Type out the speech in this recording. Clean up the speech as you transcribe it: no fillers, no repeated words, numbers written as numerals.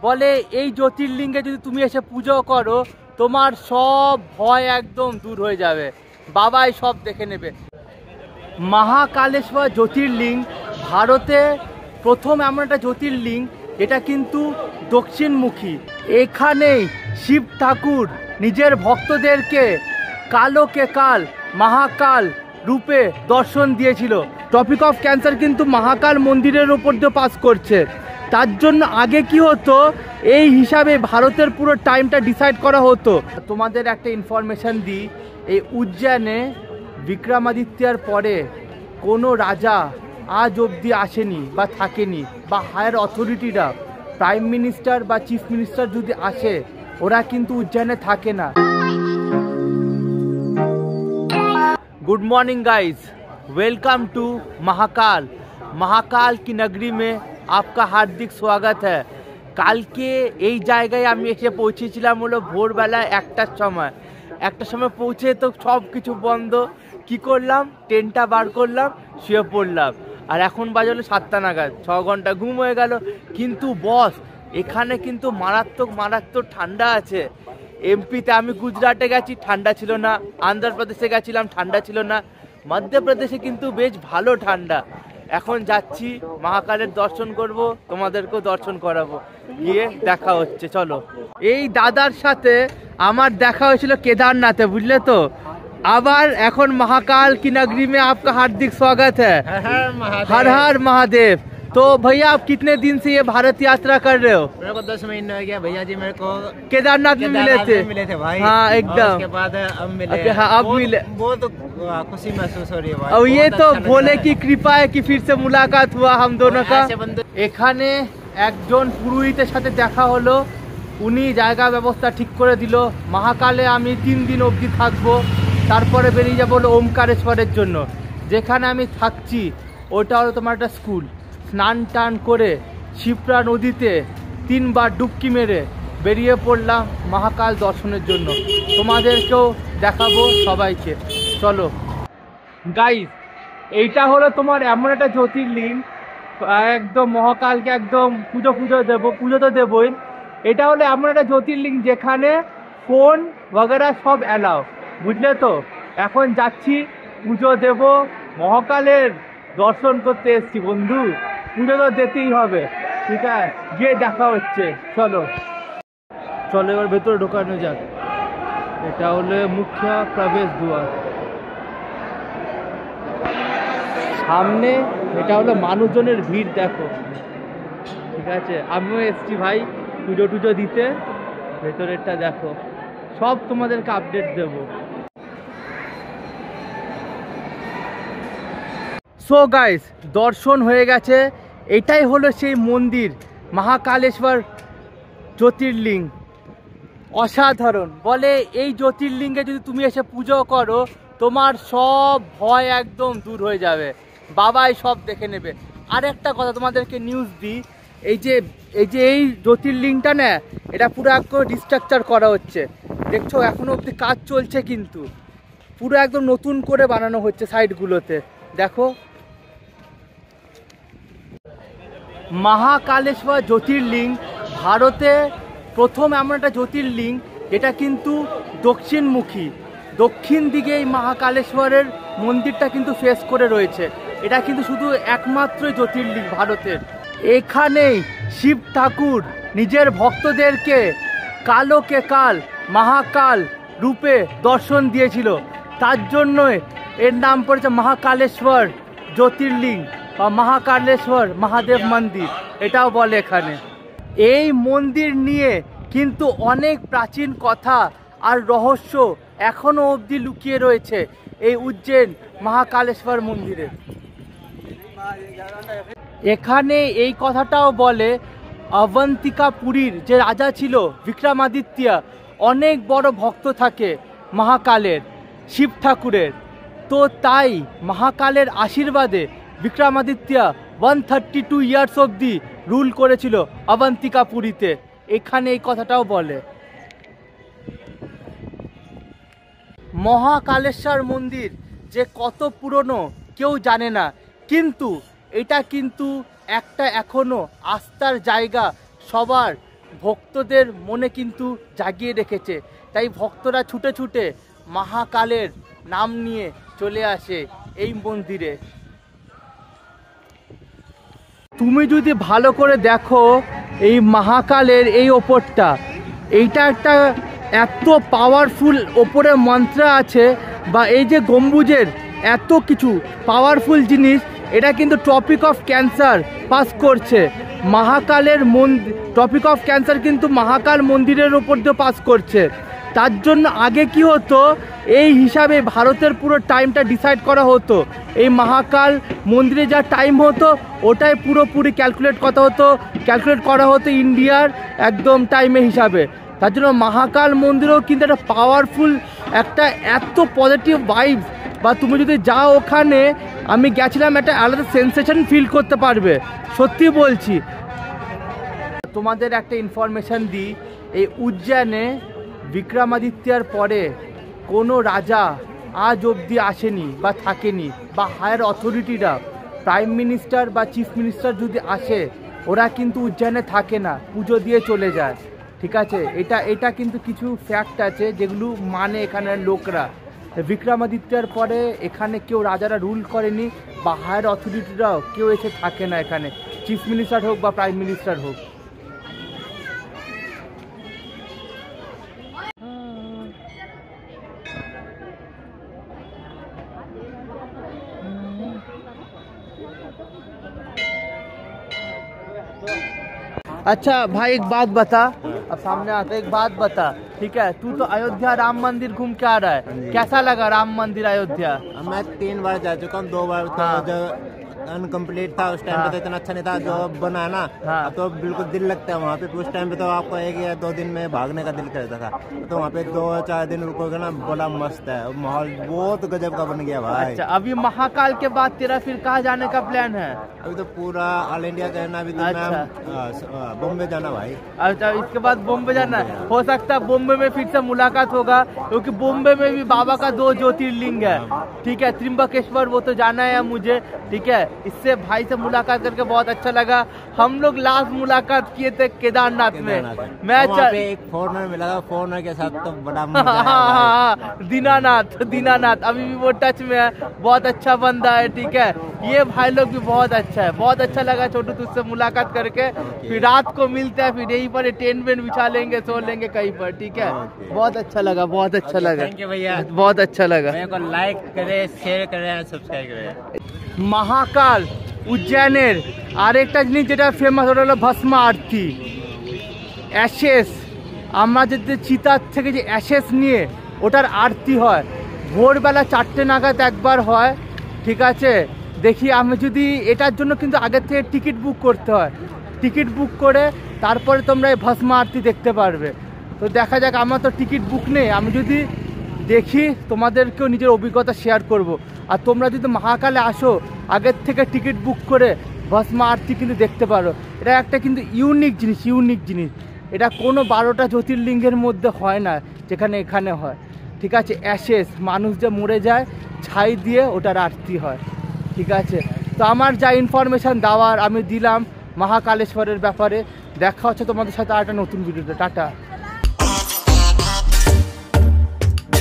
বলে এই জ্যোতির্লিঙ্গে যদি তুমি এসে পুজো করো তোমার সব ভয় একদম দূর হয়ে যাবে, বাবাই সব দেখে নেবে। মহাকালেশ্বর জ্যোতির্লিঙ্গ ভারতে প্রথম এমন একটা জ্যোতির্লিঙ্গ এটা কিন্তু দক্ষিণমুখী। এখানেই শিব ঠাকুর নিজের ভক্তদেরকে কালকে কাল মহাকাল রূপে দর্শন দিয়েছিল। টপিক অফ ক্যান্সার কিন্তু মহাকাল মন্দিরের ওপর দিয়ে পাস করছে। তার জন্য আগে কি হতো, এই হিসাবে ভারতের পুরো টাইমটা ডিসাইড করা হতো। তোমাদের একটা ইনফরমেশন দিই, এই উজ্জয়নে বিক্রমাদিত্যর পরে কোনো রাজা আজ অবধি আসেনি বা থাকেনি, বা হায়ার অথরিটিরা প্রাইম মিনিস্টার বা চিফ মিনিস্টার যদি আসে ওরা কিন্তু উজ্জয়নে থাকে না। Good morning guys, welcome to Mahakal. Mahakal की नगरी में आपका हार्दिक स्वागत है। কালকে এই জায়গায় আমি এসে পৌঁছেছিলাম হলো ভোরবেলা একটার সময় পৌঁছে তো সব কিছু বন্ধ। কি করলাম, ট্রেনটা বার করলাম, শুয়ে পড়লাম, আর এখন বাজলো 7টা নাগাদ। 6 ঘন্টা ঘুম হয়ে গেল। কিন্তু বস, এখানে কিন্তু মারাত্মক ঠান্ডা আছে। এমপিতে আমি গুজরাটে গেছি, ঠান্ডা ছিল না। অন্ধ্রপ্রদেশে গেছিলাম, ঠান্ডা ছিল না। মধ্যপ্রদেশে কিন্তু বেশ ভালো ঠান্ডা। এখন যাচ্ছি মহাকালের দর্শন করব, তোমাদেরকেও দর্শন করাবো। গিয়ে দেখা হচ্ছে, চলো। এই দাদার সাথে আমার দেখা হয়েছিল কেদারনাথে, বুঝলে তো। আবার এখন महाकाल की नगरी में आपका हार्दिक स्वागत है। हर हर महादेव। तो भैया आप कितने दिन से ये भारत यात्रा कर रहे हो? मेरे को 10 महीने हो गया भैया जी। मेरे को केदारनाथ में मिले थे भाई। हाँ एकदम। उसके बाद अब मिले। हाँ अब मिले। बहुत खुशी महसूस हो रही है भाई। और ये तो भोले की कृपा है कि फिर से मुलाकात हुआ हम दोनों का। এখানে একজন পুরোহিতের সাথে দেখা হলো, উনি জায়গা ব্যবস্থা ঠিক করে দিল। মহাকালে আমি 3 দিন অবধি থাকবো, তারপরে বেরিয়ে যাবো ওমকারেশ্বরের জন্য। যেখানে আমি থাকছি ওটা হলো তোমার একটা স্কুল। স্নান টান করে শিপ্রা নদীতে 3 বার ডুবকি মেরে বেরিয়ে পড়লাম মহাকাল দর্শনের জন্য। তোমাদেরকেও দেখাবো সবাইকে, চলো গাইস। এইটা হলো তোমার এমন একটা জ্যোতির্লিঙ্গ, একদম মহাকালকে একদম পুজো দেবো, পুজো তো দেবই। এটা হলো এমন একটা জ্যোতির্লিঙ্গ যেখানে ফোন বগেরা সব অ্যালাও, বুঝলে তো। এখন যাচ্ছি পুজো দেব, মহাকালের দর্শন করতে এসছি বন্ধু, পুজো তো দিতেই হবে। ঠিক আছে, গিয়ে দেখা হচ্ছে, চলো এবার ভেতরে ঢোকানো যাক। এটা হলো মুখ্য প্রবেশ দুয়ার। সামনে এটা হলো মানুষজনের ভিড় দেখো। ঠিক আছে, আমিও এসছি ভাই পুজো দিতে। ভেতরেরটা দেখো, সব তোমাদেরকে আপডেট দেবো। সো গাইস, দর্শন হয়ে গেছে। এটাই হলো সেই মন্দির, মহাকালেশ্বর জ্যোতির্লিঙ্গ। অসাধারণ। বলে এই জ্যোতির্লিঙ্গে যদি তুমি এসে পুজো করো তোমার সব ভয় একদম দূর হয়ে যাবে, বাবাই সব দেখে নেবে। আর একটা কথা তোমাদেরকে নিউজ দিই, এই যে এই জ্যোতির্লিঙ্গটা না, এটা পুরো একদম রিস্ট্রাকচার করা হচ্ছে। দেখছো এখনো অবধি কাজ চলছে, কিন্তু পুরো একদম নতুন করে বানানো হচ্ছে সাইডগুলোতে। দেখো, মহাকালেশ্বর জ্যোতির্লিঙ্গ ভারতে প্রথম এমন একটা জ্যোতির্লিঙ্গ এটা কিন্তু দক্ষিণমুখী। দক্ষিণ দিকে এই মহাকালেশ্বরের মন্দিরটা কিন্তু ফেস করে রয়েছে। এটা কিন্তু শুধু একমাত্র জ্যোতির্লিঙ্গ ভারতের। এখানেই শিব ঠাকুর নিজের ভক্তদেরকে কালকে কাল মহাকাল রূপে দর্শন দিয়েছিল। তার জন্যই এর নাম পড়েছে মহাকালেশ্বর জ্যোতির্লিঙ্গ বা মহাকালেশ্বর মহাদেব মন্দির এটাও বলে এখানে। এই মন্দির নিয়ে কিন্তু অনেক প্রাচীন কথা আর রহস্য এখনো অবধি লুকিয়ে রয়েছে এই উজ্জয়ন মহাকালেশ্বর মন্দিরে। এখানে এই কথাটাও বলে অবন্তিকাপুরীর যে রাজা ছিল বিক্রমাদিত্য, অনেক বড় ভক্ত থাকে মহাকালের, শিব ঠাকুরের। তো তাই মহাকালের আশীর্বাদে বিক্রমাদিত্য 132 ইয়ার্স অবধি রুল করেছিল অবন্তিকাপুরীতে। এখানে এই কথাটাও বলে। মহাকালেশ্বর মন্দির যে কত পুরনো কেউ জানে না, কিন্তু এটা কিন্তু একটা এখনো আস্থার জায়গা সবার ভক্তদের মনে কিন্তু জাগিয়ে রেখেছে। তাই ভক্তরা ছুটে ছুটে মহাকালের নাম নিয়ে চলে আসে এই মন্দিরে। তুমি যদি ভালো করে দেখো এই মহাকালের এই ওপরটা, এইটা একটা এত পাওয়ারফুল ওপরে মন্ত্র আছে, বা এই যে গম্বুজের এত কিছু পাওয়ারফুল জিনিস, এটা কিন্তু টপিক অফ ক্যান্সার পাস করছে। মহাকালের টপিক অফ ক্যান্সার কিন্তু মহাকাল মন্দিরের ওপর দিয়ে পাস করছে। তার জন্য আগে কি হতো, এই হিসাবে ভারতের পুরো টাইমটা ডিসাইড করা হতো। এই মহাকাল মন্দিরে যা টাইম হতো ওটাই পুরোপুরি ক্যালকুলেট করা হতো ইন্ডিয়ার একদম টাইমের হিসাবে। তার জন্য মহাকাল মন্দিরেও কিন্তু একটা পাওয়ারফুল একটা এত পজিটিভ ভাইবস, বা তুমি যদি যাও ওখানে, আমি গেছিলাম, একটা আলাদা সেন্সেশন ফিল করতে পারবে, সত্যি বলছি। তোমাদের একটা ইনফরমেশান দিই, এই উজ্জয়নে বিক্রমাদিত্যর পরে কোনো রাজা আজ অবধি আসেনি বা থাকেনি, বা হায়ার অথরিটিরা প্রাইম মিনিস্টার বা চিফ মিনিস্টার যদি আসে, ওরা কিন্তু উজ্জয়নে থাকে না, পুজো দিয়ে চলে যায়। ঠিক আছে, এটা কিন্তু কিছু ফ্যাক্ট আছে যেগুলো মানে এখানের লোকরা। বিক্রমাদিত্যর পরে এখানে কেউ রাজারা রুল করেনি, বা হায়ার অথরিটিরাও কেউ এসে থাকে না এখানে, চিফ মিনিস্টার হোক বা প্রাইম মিনিস্টার হোক। अच्छा भाई एक बात बता, अब सामने आता एक बात बता, ठीक है, तू तो अयोध्या राम मंदिर घूम के आ रहा है, कैसा लगा राम मंदिर अयोध्या? मैं 3 बार जा चुका हूँ, 2 बार तो जो अनकम्प्लीट था उस टाइम पे तो इतना अच्छा नहीं था, जो बना है ना अब तो बिल्कुल दिल लगता है वहाँ पे। उस टाइम पे तो आपको 1 या 2 दिन में भागने का दिल करता था, तो वहाँ पे 2-4 दिन रुकोगे ना, बड़ा मस्त है, माहौल बहुत गजब का बन गया भाई। अच्छा, अभी महाकाल के बाद तेरा फिर कहाँ जाने का प्लान है? अभी तो पूरा ऑल इंडिया करना, अभी तो मैं बॉम्बे जाना भाई। अच्छा, इसके बाद बॉम्बे जाना है, हो सकता है बॉम्बे में फिर से मुलाकात होगा, क्योंकि बॉम्बे में भी बाबा का 2 ज्योतिर्लिंग है। ठीक है, त्रिम्बकेश्वर वो तो जाना है मुझे। ठीक है, इससे भाई से मुलाकात करके बहुत अच्छा लगा। हम लोग लास्ट मुलाकात किए थे केदारनाथ में। मैं एक फॉरेनर मिला था, फॉरेनर के साथ तो बड़ा मजा आया। दीनानाथ अभी भी वो टच में है, बहुत अच्छा बंदा है। ठीक है, ये भाई लोग भी बहुत अच्छा है, बहुत अच्छा लगा छोटू तुझसे मुलाकात करके। फिर रात को मिलते हैं, फिर यहीं पर टेंट वेंट बिछा लेंगे, सो लेंगे कहीं पर। ठीक है, बहुत अच्छा लगा, बहुत अच्छा लगा। थैंक यू भैया, बहुत अच्छा लगा। मेरे को लाइक करे, शेयर करे, सब्सक्राइब करे। মহাকাল উজ্জয়নের আরেকটা জিনিস যেটা ফেমাস, ওটা হলো ভস্ম আরতি, অ্যাশেস। আমরা যদি চিতার থেকে যে অ্যাশেস নিয়ে ওটার আরতি হয়, ভোরবেলা 4টে নাগাদ একবার হয়। ঠিক আছে, দেখি আমি যদি এটার জন্য কিন্তু আগের থেকে টিকিট বুক করতে হয়, টিকিট বুক করে তারপরে তোমরা এই ভস্ম আরতি দেখতে পারবে। তো দেখা যাক, আমার তো টিকিট বুক নেই, আমি যদি দেখি তোমাদেরকেও নিজের অভিজ্ঞতা শেয়ার করব। আর তোমরা যদি মহাকালে আসো, আগের থেকে টিকিট বুক করে ভস্ম আরতি কিন্তু দেখতে পারো। এটা একটা কিন্তু ইউনিক জিনিস, এটা কোনো 12টা জ্যোতির্লিঙ্গের মধ্যে হয় না যেখানে এখানে হয়। ঠিক আছে, অ্যাশেস, মানুষ যে মরে যায়, ছাই দিয়ে ওটার আরতি হয়। ঠিক আছে, তো আমার যা ইনফরমেশান দেওয়ার আমি দিলাম মহাকালেশ্বরের ব্যাপারে। দেখা হচ্ছে তোমাদের সাথে আর একটা নতুন ভিডিওতে। টাটা।